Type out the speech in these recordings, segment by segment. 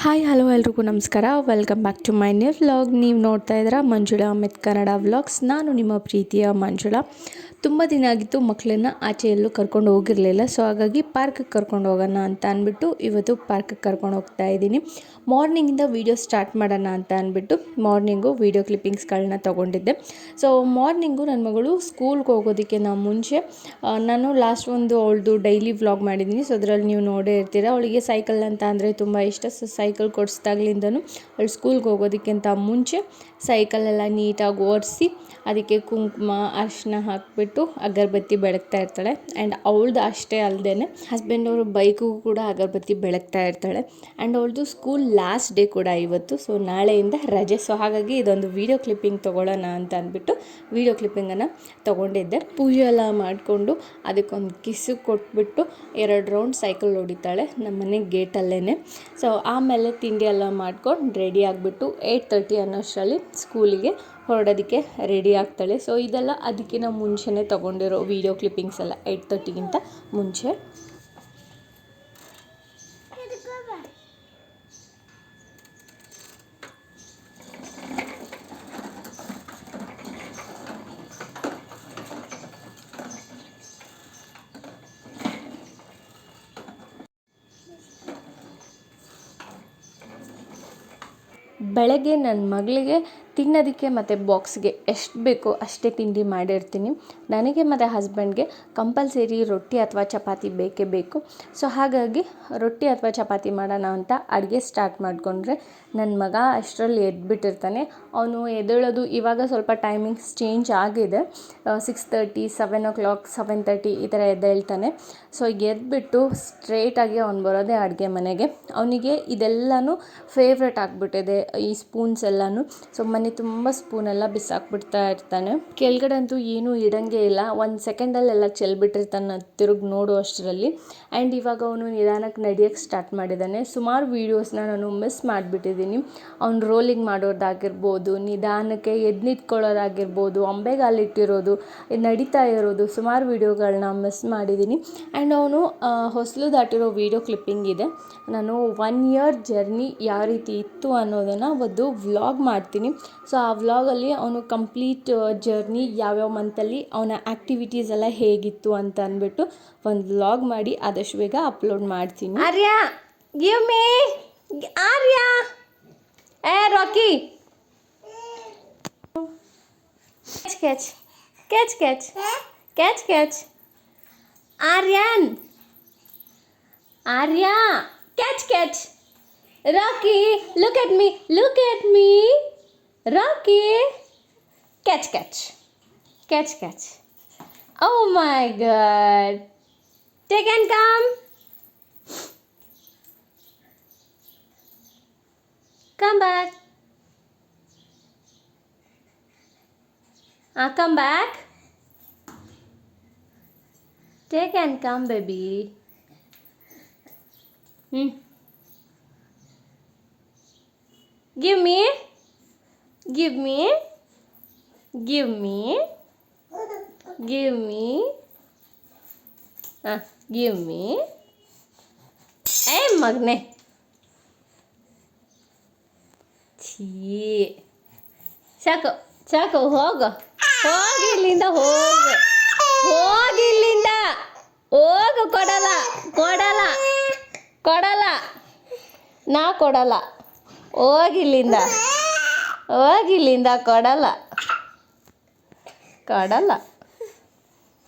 Hi hello ಎಲ್ರಿಗೂ ನಮಸ್ಕಾರ. Welcome back to my new vlog. ನೀವು ನೋಡ್ತಾ ಇದ್ದೀರಾ ಮಂಜುಳಾ ಅಮಿತ್ ಕನ್ನಡ ವ್ಲಾಗ್ಸ್. ನಾನು ನಿಮ್ಮ ಪ್ರೀತಿಯ ಮಂಜುಳಾ. ತುಂಬ ದಿನ ಆಗಿತ್ತು ಮಕ್ಕಳನ್ನ ಆಚೆ ಎಲ್ಲೂ ಕರ್ಕೊಂಡು ಹೋಗಿರಲಿಲ್ಲ. ಸೊ ಹಾಗಾಗಿ ಪಾರ್ಕಿಗೆ ಕರ್ಕೊಂಡು ಹೋಗೋಣ ಅಂತ ಅಂದ್ಬಿಟ್ಟು ಇವತ್ತು ಪಾರ್ಕಿಗೆ ಕರ್ಕೊಂಡು ಹೋಗ್ತಾ ಇದ್ದೀನಿ. ಮಾರ್ನಿಂಗಿಂದ ವೀಡಿಯೋ ಸ್ಟಾರ್ಟ್ ಮಾಡೋಣ ಅಂತ ಅಂದ್ಬಿಟ್ಟು ಮಾರ್ನಿಂಗು ವೀಡಿಯೋ ಕ್ಲಿಪ್ಪಿಂಗ್ಸ್ಗಳನ್ನ ತೊಗೊಂಡಿದ್ದೆ. ಸೊ ಮಾರ್ನಿಂಗು ನನ್ನ ಮಗಳು ಸ್ಕೂಲ್ಗೆ ಹೋಗೋದಕ್ಕೆ ಮುಂಚೆ ನಾನು ಲಾಸ್ಟ್ ಒಂದು ಅವಳದು ಡೈಲಿ ವ್ಲಾಗ್ ಮಾಡಿದ್ದೀನಿ. ಸೊ ಅದರಲ್ಲಿ ನೀವು ನೋಡೇ ಇರ್ತೀರ. ಅವಳಿಗೆ ಸೈಕಲ್ ಅಂತ ಅಂದರೆ ತುಂಬ ಇಷ್ಟ. ಸೊ ಸೈಕಲ್ ಕೊಡಿಸ್ದಾಗ್ಲಿಂದನೂ ಅವಳು ಸ್ಕೂಲ್ಗೆ ಹೋಗೋದಕ್ಕಿಂತ ಮುಂಚೆ ಸೈಕಲೆಲ್ಲ ನೀಟಾಗಿ ಓಡಿಸಿ ಅದಕ್ಕೆ ಕುಂಕುಮ ಅರಿಶಿನ ಹಾಕಿಬಿಟ್ಟು ಅಗರಬತ್ತಿ ಬೆಳಗ್ತಾ ಇರ್ತಾಳೆ. ಆ್ಯಂಡ್ ಅವಳದು ಅಷ್ಟೇ ಅಲ್ಲದೆ ಹಸ್ಬೆಂಡ್ ಅವರು ಬೈಕಿಗೂ ಕೂಡ ಅಗರಬತ್ತಿ ಬೆಳಗ್ತಾ ಇರ್ತಾಳೆ. ಆ್ಯಂಡ್ ಅವಳದು ಸ್ಕೂಲ್ ಲಾಸ್ಟ್ ಡೇ ಕೂಡ ಇವತ್ತು. ಸೊ ನಾಳೆಯಿಂದ ರಜೆ. ಸೊ ಹಾಗಾಗಿ ಇದೊಂದು ವೀಡಿಯೋ ಕ್ಲಿಪ್ಪಿಂಗ್ ತೊಗೊಳ್ಳೋಣ ಅಂತ ಅಂದ್ಬಿಟ್ಟು ವೀಡಿಯೋ ಕ್ಲಿಪ್ಪಿಂಗನ್ನು ತೊಗೊಂಡಿದ್ದೆ. ಪೂಜೆ ಎಲ್ಲ ಮಾಡಿಕೊಂಡು ಅದಕ್ಕೊಂದು ಕಿಸ್ಸು ಕೊಟ್ಬಿಟ್ಟು 2 ರೌಂಡ್ ಸೈಕಲ್ ಹೊಡಿತಾಳೆ ನಮ್ಮ ಮನೆ ಗೇಟಲ್ಲೇ. ಸೊ ಆಮೇಲೆ ತಿಂಡಿ ಎಲ್ಲ ಮಾಡ್ಕೊಂಡು ರೆಡಿ ಆಗಿಬಿಟ್ಟು 8:30 ಅನ್ನೋಷ್ಟರಲ್ಲಿ ಸ್ಕೂಲಿಗೆ ಹೊರಡೋದಕ್ಕೆ ರೆಡಿ ಆಗ್ತಾಳೆ. ಸೊ ಇದೆಲ್ಲ ಅದಕ್ಕಿಂತ ಮುಂಚೆನೇ ತೊಗೊಂಡಿರೋ ವೀಡಿಯೋ ಕ್ಲಿಪ್ಪಿಂಗ್ಸ್ ಎಲ್ಲ 8:30ಗಿಂತ ಮುಂಚೆ. ಬೆಳಗ್ಗೆ ನನ್ನ ಮಗಳಿಗೆ ತಿನ್ನೋದಕ್ಕೆ ಮತ್ತು ಬಾಕ್ಸ್ಗೆ ಎಷ್ಟು ಬೇಕೋ ಅಷ್ಟೇ ತಿಂಡಿ ಮಾಡಿರ್ತೀನಿ. ನನಗೆ ಮತ್ತು ಹಸ್ಬೆಂಡ್ಗೆ ಕಂಪಲ್ಸರಿ ರೊಟ್ಟಿ ಅಥವಾ ಚಪಾತಿ ಬೇಕೇ ಬೇಕು. ಸೊ ಹಾಗಾಗಿ ರೊಟ್ಟಿ ಅಥವಾ ಚಪಾತಿ ಮಾಡೋಣ ಅಂತ ಅಡುಗೆ ಸ್ಟಾರ್ಟ್ ಮಾಡಿಕೊಂಡ್ರೆ ನನ್ನ ಮಗ ಅಷ್ಟರಲ್ಲಿ ಎದ್ಬಿಟ್ಟಿರ್ತಾನೆ. ಅವನು ಎದ್ದೇಳೋದು ಇವಾಗ ಸ್ವಲ್ಪ ಟೈಮಿಂಗ್ಸ್ ಚೇಂಜ್ ಆಗಿದೆ. 6:30, 7 o'clock, 7:30 ಈ ಥರ ಎದ್ದೇಳ್ತಾನೆ. ಸೊ ಎದ್ಬಿಟ್ಟು ಸ್ಟ್ರೇಟಾಗಿ ಅವ್ನು ಬರೋದೇ ಅಡುಗೆ ಮನೆಗೆ. ಅವನಿಗೆ ಇದೆಲ್ಲನೂ ಫೇವ್ರೆಟ್ ಆಗಿಬಿಟ್ಟಿದೆ, ಈ ಸ್ಪೂನ್ಸ್ ಎಲ್ಲನೂ. ಸೊ ಮನೆ ತುಂಬ ಸ್ಪೂನೆಲ್ಲ ಬಿಸಾಕ್ಬಿಡ್ತಾ ಇರ್ತಾನೆ. ಕೆಳಗಡೆ ಅಂತೂ ಏನೂ ಇಡಂಗೆ ಇಲ್ಲ. 1 ಸೆಕೆಂಡಲ್ಲೆಲ್ಲ ಚೆಲ್ಬಿಟ್ಟಿರ್ತಾನೆ ತಿರುಗಿ ನೋಡೋ ಅಷ್ಟರಲ್ಲಿ. ಆ್ಯಂಡ್ ಇವಾಗ ಅವನು ನಿಧಾನಕ್ಕೆ ನಡೆಯೋಕ್ಕೆ ಸ್ಟಾರ್ಟ್ ಮಾಡಿದ್ದಾನೆ. ಸುಮಾರು ವೀಡಿಯೋಸ್ನ ನಾನು ಮಿಸ್ ಮಾಡಿಬಿಟ್ಟಿದ್ದೀನಿ. ಅವ್ನು ರೋಲಿಂಗ್ ಮಾಡೋದಾಗಿರ್ಬೋದು, ನಿಧಾನಕ್ಕೆ ಎದ್ದು ನಿಂತ್ಕೊಳ್ಳೋದಾಗಿರ್ಬೋದು, ಅಂಬೆಗಾಲಿಟ್ಟಿರೋದು, ನಡೀತಾ ಇರೋದು, ಸುಮಾರು ವೀಡಿಯೋಗಳನ್ನ ಮಿಸ್ ಮಾಡಿದ್ದೀನಿ. ಆ್ಯಂಡ್ ಅವನು ಹೊಸಲು ದಾಟಿರೋ ವೀಡಿಯೋ ಕ್ಲಿಪ್ಪಿಂಗ್ ಇದೆ. ನಾನು 1 year ಜರ್ನಿ ಯಾವ ರೀತಿ ಇತ್ತು ಅನ್ನೋದನ್ನು ಒಂದು ವ್ಲಾಗ್ ಮಾಡ್ತೀನಿ. ಸೊ ಆ ವ್ಲಾಗಲ್ಲಿ ಅವನು ಕಂಪ್ಲೀಟ್ ಜರ್ನಿ ಯಾವ್ಯಾವ ಮಂತಲ್ಲಿ ಅವನ ಆ್ಯಕ್ಟಿವಿಟೀಸ್ ಎಲ್ಲ ಹೇಗಿತ್ತು ಅಂತ ಅಂದ್ಬಿಟ್ಟು ಒಂದು ವ್ಲಾಗ್ ಮಾಡಿ ಆದಷ್ಟು ಬೇಗ ಅಪ್ಲೋಡ್ ಮಾಡ್ತೀನಿ. Arya give me, Arya Rocky catch catch catch catch catch Aryan Arya catch catch Rocky look at me Rocky, catch catch. Oh my god, take and come back. Come back, take and come baby. Give me ಏ ಮಗನೆ, ಛೀ ಸಾಕು ಹೋಗು ಇಲ್ಲಿಂದ, ಹೋಗು ಕೊಡಲ್ಲ ನಾ ಕೊಡಲ್ಲ. ಹೋಗಿಲ್ಲಿಂದ ಕೊಡಲ್ಲ.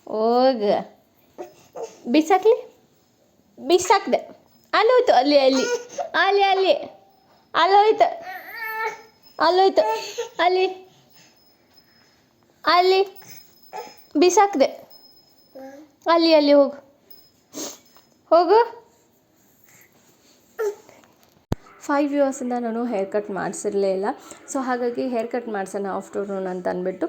ಹೋಗ ಬಿಸಾಕ್ದೆ ಅಲ್ಲೋಯ್ತು, ಅಲ್ಲೋಯ್ತು ಅಲ್ಲಿ ಬಿಸಾಕ್ದೆ. ಅಲ್ಲಿ ಹೋಗು. 5 yearsಯಿಂದ ನಾನು ಹೇರ್ ಕಟ್ ಮಾಡಿಸಿರಲೇ ಇಲ್ಲ. ಸೊ ಹಾಗಾಗಿ ಹೇರ್ ಕಟ್ ಮಾಡಿಸೋಣ ಆಫ್ಟರ್ನೂನ್ ಅಂತ ಅಂದ್ಬಿಟ್ಟು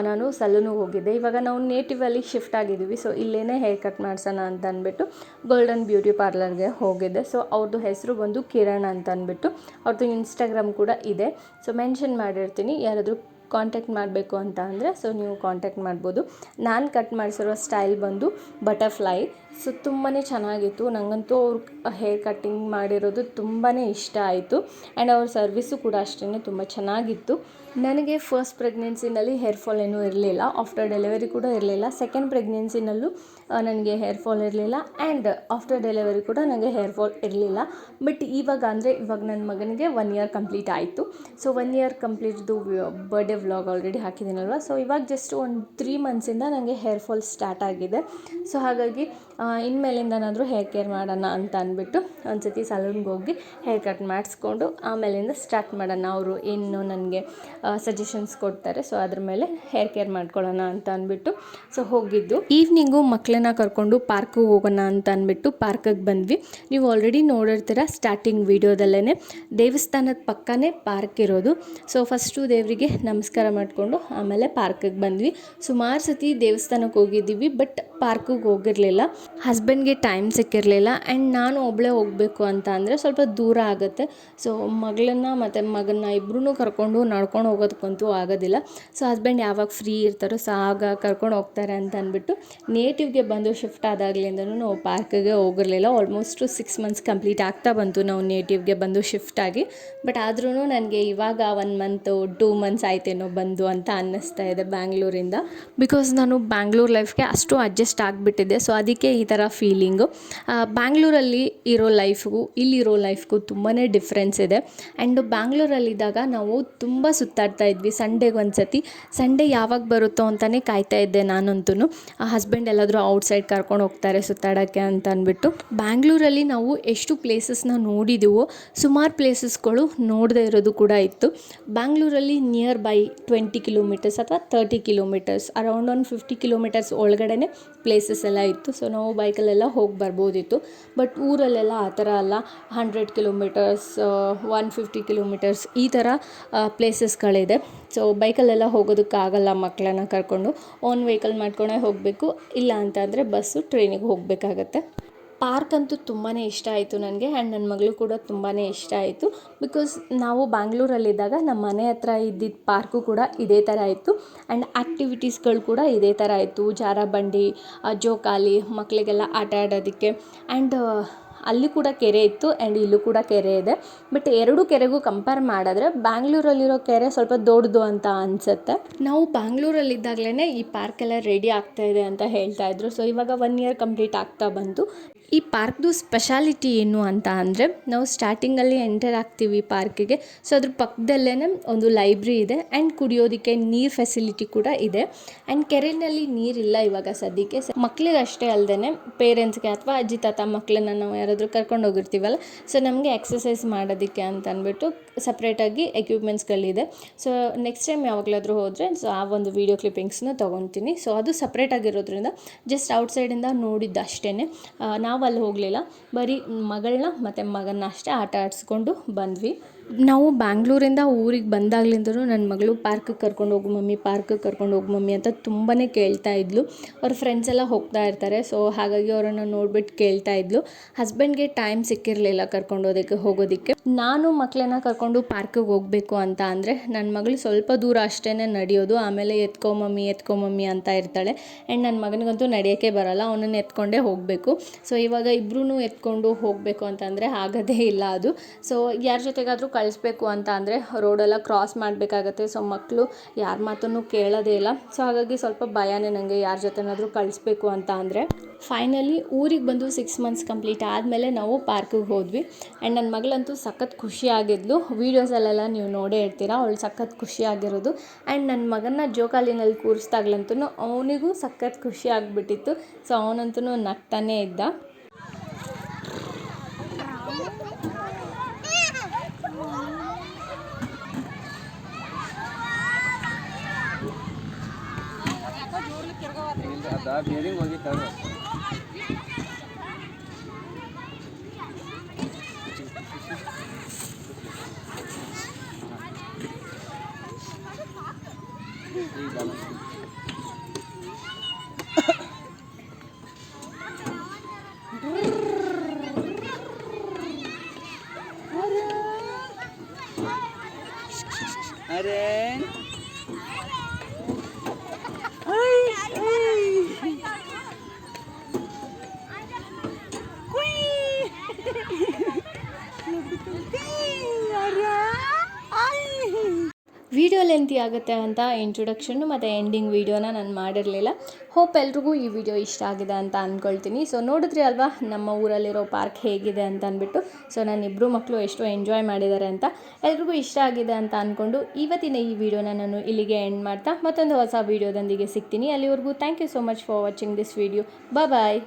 ನಾನು ಸಲೂನಿಗೆ ಹೋಗಿದ್ದೆ. ಇವಾಗ ನಾವು ನೇಟಿವಲ್ಲಿ ಶಿಫ್ಟ್ ಆಗಿದ್ದೀವಿ. ಸೊ ಇಲ್ಲೇ ಹೇರ್ ಕಟ್ ಮಾಡಿಸೋಣ ಅಂತ ಅಂದ್ಬಿಟ್ಟು ಗೋಲ್ಡನ್ ಬ್ಯೂಟಿ ಪಾರ್ಲರ್ಗೆ ಹೋಗಿದ್ದೆ. ಸೊ ಅವ್ರದ್ದು ಹೆಸರು ಬಂದು ಕಿರಣ್ ಅಂತ ಅಂದ್ಬಿಟ್ಟು. ಅವ್ರದ್ದು ಇನ್ಸ್ಟಾಗ್ರಾಮ್ ಕೂಡ ಇದೆ. ಸೊ ಮೆನ್ಷನ್ ಮಾಡಿರ್ತೀನಿ, ಯಾರಾದರೂ ಕಾಂಟ್ಯಾಕ್ಟ್ ಮಾಡಬೇಕು ಅಂತ ಅಂದರೆ ಸೊ ನೀವು ಕಾಂಟ್ಯಾಕ್ಟ್ ಮಾಡ್ಬೋದು. ನಾನು ಕಟ್ ಮಾಡಿಸಿರೋ ಸ್ಟೈಲ್ ಬಂದು ಬಟರ್ಫ್ಲೈ. ಸೊ ತುಂಬಾ ಚೆನ್ನಾಗಿತ್ತು. ನನಗಂತೂ ಅವ್ರು ಹೇರ್ ಕಟ್ಟಿಂಗ್ ಮಾಡಿರೋದು ತುಂಬಾ ಇಷ್ಟ ಆಯಿತು. ಆ್ಯಂಡ್ ಅವ್ರ ಸರ್ವಿಸು ಕೂಡ ಅಷ್ಟೇ ತುಂಬ ಚೆನ್ನಾಗಿತ್ತು. ನನಗೆ ಫಸ್ಟ್ ಪ್ರೆಗ್ನೆನ್ಸಿನಲ್ಲಿ ಹೇರ್ ಫಾಲ್ ಏನೂ ಇರಲಿಲ್ಲ, ಆಫ್ಟರ್ ಡೆಲಿವರಿ ಕೂಡ ಇರಲಿಲ್ಲ. ಸೆಕೆಂಡ್ ಪ್ರೆಗ್ನೆನ್ಸಿನಲ್ಲೂ ನನಗೆ ಹೇರ್ ಫಾಲ್ ಇರಲಿಲ್ಲ, ಆ್ಯಂಡ್ ಆಫ್ಟರ್ ಡೆಲಿವರಿ ಕೂಡ ನನಗೆ ಹೇರ್ ಫಾಲ್ ಇರಲಿಲ್ಲ. ಬಟ್ ಇವಾಗ ನನ್ನ ಮಗನಿಗೆ 1 ಇಯರ್ ಕಂಪ್ಲೀಟ್ ಆಯಿತು. ಸೊ 1 ಇಯರ್ ಕಂಪ್ಲೀಟ್ದು ಬರ್ಡೇ ವ್ಲಾಗ್ ಆಲ್ರೆಡಿ ಹಾಕಿದ್ದೀನಲ್ವ. ಸೊ ಇವಾಗ ಜಸ್ಟ್ ಒಂದು 3 ಮಂತ್ಸಿಂದ ನನಗೆ ಹೇರ್ ಫಾಲ್ ಸ್ಟಾರ್ಟ್ ಆಗಿದೆ. ಸೊ ಹಾಗಾಗಿ ಇನ್ಮೇಲಿಂದನಾದರೂ ಹೇರ್ ಕೇರ್ ಮಾಡೋಣ ಅಂತ ಅಂದ್ಬಿಟ್ಟು ಒಂದು ಸತಿ ಸಲೂನ್ಗೆ ಹೋಗಿ ಹೇರ್ ಕಟ್ ಮಾಡಿಸ್ಕೊಂಡು ಆಮೇಲಿಂದ ಸ್ಟಾರ್ಟ್ ಮಾಡೋಣ. ಅವರು ಏನು ನನಗೆ ಸಜೆಷನ್ಸ್ ಕೊಡ್ತಾರೆ, ಸೊ ಅದ್ರ ಮೇಲೆ ಹೇರ್ ಕೇರ್ ಮಾಡ್ಕೊಳ್ಳೋಣ ಅಂತ ಅಂದ್ಬಿಟ್ಟು ಸೊ ಹೋಗಿದ್ದು. ಈವ್ನಿಂಗು ಮಕ್ಕಳನ್ನ ಕರ್ಕೊಂಡು ಪಾರ್ಕಿಗೆ ಹೋಗೋಣ ಅಂತ ಅಂದ್ಬಿಟ್ಟು ಪಾರ್ಕಿಗೆ ಬಂದ್ವಿ. ನೀವು ಆಲ್ರೆಡಿ ನೋಡಿರ್ತೀರ ಸ್ಟಾರ್ಟಿಂಗ್ ವೀಡಿಯೋದಲ್ಲೇ ದೇವಸ್ಥಾನದ ಪಕ್ಕನೇ ಪಾರ್ಕ್ ಇರೋದು. ಸೊ ಫಸ್ಟು ದೇವರಿಗೆ ನಮಸ್ಕಾರ ಮಾಡಿಕೊಂಡು ಆಮೇಲೆ ಪಾರ್ಕಿಗೆ ಬಂದ್ವಿ. ಸುಮಾರು ಸತಿ ದೇವಸ್ಥಾನಕ್ಕೆ ಹೋಗಿದ್ದೀವಿ, ಬಟ್ ಪಾರ್ಕಿಗೆ ಹೋಗಿರಲಿಲ್ಲ. ಹಸ್ಬೆಂಡ್ಗೆ ಟೈಮ್ ಸಿಕ್ಕಿರಲಿಲ್ಲ, ಆ್ಯಂಡ್ ನಾನು ಒಬ್ಬಳೇ ಹೋಗಬೇಕು ಅಂತ ಅಂದರೆ ಸ್ವಲ್ಪ ದೂರ ಆಗುತ್ತೆ. ಸೊ ಮಗಳನ್ನ ಮತ್ತು ಮಗನ್ನ ಇಬ್ಬರೂ ಕರ್ಕೊಂಡು ನಡ್ಕೊಂಡು ಹೋಗೋದಕ್ಕಂತೂ ಆಗೋದಿಲ್ಲ. ಸೊ ಹಸ್ಬೆಂಡ್ ಯಾವಾಗ ಫ್ರೀ ಇರ್ತಾರೋ ಸೊ ಆಗ ಕರ್ಕೊಂಡು ಹೋಗ್ತಾರೆ ಅಂತ ಅಂದ್ಬಿಟ್ಟು ನೇಟಿವ್ಗೆ ಬಂದು ಶಿಫ್ಟ್ ಆದಾಗಲಿಂದನೂ ನಾವು ಪಾರ್ಕಿಗೆ ಹೋಗಿರಲಿಲ್ಲ. ಆಲ್ಮೋಸ್ಟು 6 ಮಂತ್ಸ್ ಕಂಪ್ಲೀಟ್ ಆಗ್ತಾ ಬಂತು ನಾವು ನೇಟಿವ್ಗೆ ಬಂದು ಶಿಫ್ಟ್ ಆಗಿ. ಬಟ್ ಆದ್ರೂ ನನಗೆ ಇವಾಗ 1 ಮಂತು 2 ಮಂತ್ಸ್ ಆಯ್ತೇನೋ ಬಂದು ಅಂತ ಅನ್ನಿಸ್ತಾ ಇದೆ ಬ್ಯಾಂಗ್ಳೂರಿಂದ. ಬಿಕಾಸ್ ನಾನು ಬ್ಯಾಂಗ್ಳೂರ್ ಲೈಫ್ಗೆ ಅಷ್ಟು ಅಡ್ಜಸ್ಟ್ ಆಗಿಬಿಟ್ಟಿದ್ದೆ. ಸೊ ಅದಕ್ಕೆ ಈ ಥರ ಫೀಲಿಂಗು. ಬ್ಯಾಂಗ್ಳೂರಲ್ಲಿ ಇರೋ ಲೈಫ್ಗೂ ಇಲ್ಲಿರೋ ಲೈಫ್ಗೂ ತುಂಬಾ ಡಿಫ್ರೆನ್ಸ್ ಇದೆ. ಆ್ಯಂಡ್ ಬ್ಯಾಂಗ್ಳೂರಲ್ಲಿದ್ದಾಗ ನಾವು ತುಂಬ ಸುತ್ತಾಡ್ತಾ ಇದ್ವಿ. ಸಂಡೇಗೆ ಒಂದು ಸತಿ, ಸಂಡೇ ಯಾವಾಗ ಬರುತ್ತೋ ಅಂತಲೇ ಕಾಯ್ತಾ ಇದ್ದೆ ನಾನಂತೂ. ಹಸ್ಬೆಂಡ್ ಎಲ್ಲಾದರೂ ಔಟ್ಸೈಡ್ ಕರ್ಕೊಂಡು ಹೋಗ್ತಾರೆ ಸುತ್ತಾಡೋಕ್ಕೆ ಅಂತ ಅಂದ್ಬಿಟ್ಟು. ಬ್ಯಾಂಗ್ಳೂರಲ್ಲಿ ನಾವು ಎಷ್ಟು ಪ್ಲೇಸಸ್ನ ನೋಡಿದ್ದೀವೋ ಸುಮಾರು ಪ್ಲೇಸಸ್ಗಳು ನೋಡದೇ ಇರೋದು ಕೂಡ ಇತ್ತು. ಬ್ಯಾಂಗ್ಳೂರಲ್ಲಿ ನಿಯರ್ ಬೈ 20 ಕಿಲೋಮೀಟರ್ಸ್ ಅಥವಾ 30 ಕಿಲೋಮೀಟರ್ಸ್ ಅರೌಂಡ್ ಒಂದು 50 ಕಿಲೋಮೀಟರ್ಸ್ ಒಳಗಡೆ ಪ್ಲೇಸಸ್ ಎಲ್ಲ ಇತ್ತು. ಸೊ ನಾವು ಬೈಕಲ್ಲೆಲ್ಲ ಹೋಗಿ ಬರ್ಬೋದಿತ್ತು. ಬಟ್ ಊರಲ್ಲೆಲ್ಲ ಆ ಥರ ಅಲ್ಲ. 100 ಕಿಲೋಮೀಟರ್ಸ್ 150 ಕಿಲೋಮೀಟರ್ಸ್ ಈ ಥರ ಪ್ಲೇಸಸ್ಗಳಿದೆ. ಸೊ ಬೈಕಲ್ಲೆಲ್ಲ ಹೋಗೋದಕ್ಕಾಗಲ್ಲ ಮಕ್ಕಳನ್ನ ಕರ್ಕೊಂಡು. ಓನ್ ವೆಹಿಕಲ್ ಮಾಡ್ಕೊಂಡೇ ಹೋಗಬೇಕು, ಇಲ್ಲ ಅಂತಂದರೆ ಬಸ್ಸು ಟ್ರೈನಿಗೆ ಹೋಗಬೇಕಾಗತ್ತೆ. ಪಾರ್ಕ್ ಅಂತೂ ತುಂಬಾ ಇಷ್ಟ ಆಯಿತು ನನಗೆ, ಆ್ಯಂಡ್ ನನ್ನ ಮಗಳು ಕೂಡ ತುಂಬಾ ಇಷ್ಟ ಆಯಿತು. ಬಿಕಾಸ್ ನಾವು ಬ್ಯಾಂಗ್ಳೂರಲ್ಲಿದ್ದಾಗ ನಮ್ಮ ಮನೆ ಹತ್ರ ಇದ್ದಿದ್ದ ಪಾರ್ಕು ಕೂಡ ಇದೇ ಥರ ಇತ್ತು. ಆ್ಯಂಡ್ ಆ್ಯಕ್ಟಿವಿಟೀಸ್ಗಳು ಕೂಡ ಇದೇ ಥರ ಇತ್ತು. ಜಾರಬಂಡಿ, ಜೋಕಾಲಿ, ಮಕ್ಕಳಿಗೆಲ್ಲ ಆಟ ಆಡೋದಕ್ಕೆ. ಆ್ಯಂಡ್ ಅಲ್ಲಿ ಕೂಡ ಕೆರೆ ಇತ್ತು, ಆ್ಯಂಡ್ ಇಲ್ಲೂ ಕೂಡ ಕೆರೆ ಇದೆ. ಬಟ್ ಎರಡೂ ಕೆರೆಗೂ ಕಂಪೇರ್ ಮಾಡಿದ್ರೆ ಬ್ಯಾಂಗ್ಳೂರಲ್ಲಿರೋ ಕೆರೆ ಸ್ವಲ್ಪ ದೊಡ್ಡದು ಅಂತ ಅನಿಸುತ್ತೆ. ನಾವು ಬ್ಯಾಂಗ್ಳೂರಲ್ಲಿದ್ದಾಗಲೇ ಈ ಪಾರ್ಕೆಲ್ಲ ರೆಡಿ ಆಗ್ತಾ ಇದೆ ಅಂತ ಹೇಳ್ತಾಯಿದ್ರು. ಸೊ ಇವಾಗ 1 ಇಯರ್ ಕಂಪ್ಲೀಟ್ ಆಗ್ತಾ ಬಂತು. ಈ ಪಾರ್ಕ್ದು ಸ್ಪೆಷಾಲಿಟಿ ಏನು ಅಂತ ಅಂದರೆ, ನಾವು ಸ್ಟಾರ್ಟಿಂಗಲ್ಲಿ ಎಂಟರ್ ಆಗ್ತೀವಿ ಪಾರ್ಕಿಗೆ. ಸೊ ಅದ್ರ ಪಕ್ಕದಲ್ಲೇ ಒಂದು ಲೈಬ್ರರಿ ಇದೆ, ಆ್ಯಂಡ್ ಕುಡಿಯೋದಕ್ಕೆ ನೀರು ಫೆಸಿಲಿಟಿ ಕೂಡ ಇದೆ. ಆ್ಯಂಡ್ ಕೆರೆಯಲ್ಲಿ ನೀರಿಲ್ಲ ಇವಾಗ ಸದ್ಯಕ್ಕೆ. ಮಕ್ಕಳಿಗೆ ಅಷ್ಟೇ ಅಲ್ಲದೆ ಪೇರೆಂಟ್ಸ್ಗೆ ಅಥವಾ ಅಜ್ಜಿ ತಾತ ಮಕ್ಕಳನ್ನ ನಾವು ಯಾರಾದರೂ ಕರ್ಕೊಂಡು ಹೋಗಿರ್ತೀವಲ್ಲ, ಸೊ ನಮಗೆ ಎಕ್ಸಸೈಸ್ ಮಾಡೋದಕ್ಕೆ ಅಂತ ಅಂದ್ಬಿಟ್ಟು ಸಪ್ರೇಟಾಗಿ ಎಕ್ವಿಪ್ಮೆಂಟ್ಸ್ಗಳಿದೆ. ಸೊ ನೆಕ್ಸ್ಟ್ ಟೈಮ್ ಯಾವಾಗಲಾದರೂ ಹೋದರೆ ಸೊ ಆ ಒಂದು ವೀಡಿಯೋ ಕ್ಲಿಪ್ಪಿಂಗ್ಸ್ನ ತೊಗೊತೀನಿ. ಸೊ ಅದು ಸಪ್ರೇಟಾಗಿರೋದ್ರಿಂದ ಜಸ್ಟ್ ಔಟ್ಸೈಡಿಂದ ನೋಡಿದ್ದು ಅಷ್ಟೇ. ನಾವು ಅಲ್ಲಿ ಹೋಗಲಿಲ್ಲ, ಬರೀ ಮಗಳನ್ನ ಮತ್ತು ಮಗನ್ನ ಅಷ್ಟೇ ಆಟ ಆಡಿಸ್ಕೊಂಡು ಬಂದ್ವಿ. ನಾವು ಬ್ಯಾಂಗ್ಳೂರಿಂದ ಊರಿಗೆ ಬಂದಾಗ್ಲಿಂದಲೂ ನನ್ನ ಮಗಳು ಪಾರ್ಕಿಗೆ ಕರ್ಕೊಂಡು ಹೋಗು ಮಮ್ಮಿ, ಪಾರ್ಕಿಗೆ ಕರ್ಕೊಂಡು ಹೋಗು ಮಮ್ಮಿ ಅಂತ ತುಂಬಾ ಕೇಳ್ತಾ ಇದ್ಲು. ಅವ್ರ ಫ್ರೆಂಡ್ಸ್ ಎಲ್ಲ ಹೋಗ್ತಾ ಇರ್ತಾರೆ, ಸೊ ಹಾಗಾಗಿ ಅವರನ್ನು ನೋಡ್ಬಿಟ್ಟು ಕೇಳ್ತಾ ಇದ್ಲು. ಹಸ್ಬೆಂಡ್ಗೆ ಟೈಮ್ ಸಿಕ್ಕಿರಲಿಲ್ಲ ಹೋಗೋದಕ್ಕೆ. ನಾನು ಮಕ್ಕಳನ್ನ ಕರ್ಕೊಂಡು ಪಾರ್ಕಿಗೆ ಹೋಗಬೇಕು ಅಂತ ಅಂದರೆ ನನ್ನ ಮಗಳು ಸ್ವಲ್ಪ ದೂರ ಅಷ್ಟೇ ನಡೆಯೋದು. ಆಮೇಲೆ ಎತ್ಕೊ ಮಮ್ಮಿ ಅಂತ ಇರ್ತಾಳೆ. ಆ್ಯಂಡ್ ನನ್ನ ಮಗನಿಗಂತೂ ನಡೆಯೋಕ್ಕೆ ಬರೋಲ್ಲ, ಅವನನ್ನು ಎತ್ಕೊಂಡೇ ಹೋಗಬೇಕು. ಸೊ ಇವಾಗ ಇಬ್ಬರೂ ಎತ್ಕೊಂಡು ಹೋಗಬೇಕು ಅಂತಂದರೆ ಆಗೋದೇ ಇಲ್ಲ ಅದು. ಸೊ ಯಾರ ಜೊತೆಗಾದರೂ ಕಳಿಸ್ಬೇಕು ಅಂತ ಅಂದರೆ ರೋಡೆಲ್ಲ ಕ್ರಾಸ್ ಮಾಡಬೇಕಾಗತ್ತೆ. ಸೊ ಮಕ್ಕಳು ಯಾರ ಮಾತನ್ನು ಕೇಳೋದೇ ಇಲ್ಲ. ಸೊ ಹಾಗಾಗಿ ಸ್ವಲ್ಪ ಭಯನೇ ನನಗೆ ಯಾರ ಜೊತೆನಾದರೂ ಕಳಿಸ್ಬೇಕು ಅಂತ ಅಂದರೆ. ಫೈನಲಿ ಊರಿಗೆ ಬಂದು 6 ಮಂತ್ಸ್ ಕಂಪ್ಲೀಟ್ ಆದಮೇಲೆ ನಾವು ಪಾರ್ಕಿಗೆ ಹೋದ್ವಿ. ಆ್ಯಂಡ್ ನನ್ನ ಮಗಳಂತೂ ಸಖತ್ ಖುಷಿಯಾಗಿದ್ಲು. ವೀಡಿಯೋಸಲ್ಲೆಲ್ಲ ನೀವು ನೋಡೇ ಇರ್ತೀರ, ಅವಳು ಸಖತ್ ಖುಷಿಯಾಗಿರೋದು. ಆ್ಯಂಡ್ ನನ್ನ ಮಗನ್ನ ಜೋಕಾಲಿನಲ್ಲಿ ಕೂರಿಸ್ದಾಗ್ಲಂತೂ ಅವನಿಗೂ ಸಖತ್ ಖುಷಿ ಆಗಿಬಿಟ್ಟಿತ್ತು. ಸೊ ಅವನಂತೂ ನಗ್ತಾನೇ ಇದ್ದ. अरे ವಿಡಿಯೋ ಲೆಂತಿ ಆಗುತ್ತೆ ಅಂತ ಇಂಟ್ರೊಡಕ್ಷನ್ನು ಮತ್ತು ಎಂಡಿಂಗ್ ವೀಡಿಯೋನ ನಾನು ಮಾಡಿರಲಿಲ್ಲ. ಹೋಪ್ ಎಲ್ರಿಗೂ ಈ ವಿಡಿಯೋ ಇಷ್ಟ ಆಗಿದೆ ಅಂತ ಅಂದ್ಕೊಳ್ತೀನಿ. ಸೊ ನೋಡಿದ್ರಿ ಅಲ್ವಾ ನಮ್ಮ ಊರಲ್ಲಿರೋ ಪಾರ್ಕ್ ಹೇಗಿದೆ ಅಂತ ಅಂದ್ಬಿಟ್ಟು. ಸೊ ನನ್ನ ಇಬ್ಬರು ಮಕ್ಕಳು ಎಷ್ಟು ಎಂಜಾಯ್ ಮಾಡಿದ್ದಾರೆ ಅಂತ. ಎಲ್ರಿಗೂ ಇಷ್ಟ ಆಗಿದೆ ಅಂತ ಅಂದ್ಕೊಂಡು ಇವತ್ತಿನ ಈ ವಿಡಿಯೋನ ನಾನು ಇಲ್ಲಿಗೆ ಎಂಡ್ ಮಾಡ್ತಾ ಮತ್ತೊಂದು ಹೊಸ ವೀಡಿಯೋದೊಂದಿಗೆ ಸಿಗ್ತೀನಿ. ಅಲ್ಲಿವರೆಗೂ thank you so much for watching this video. Bye.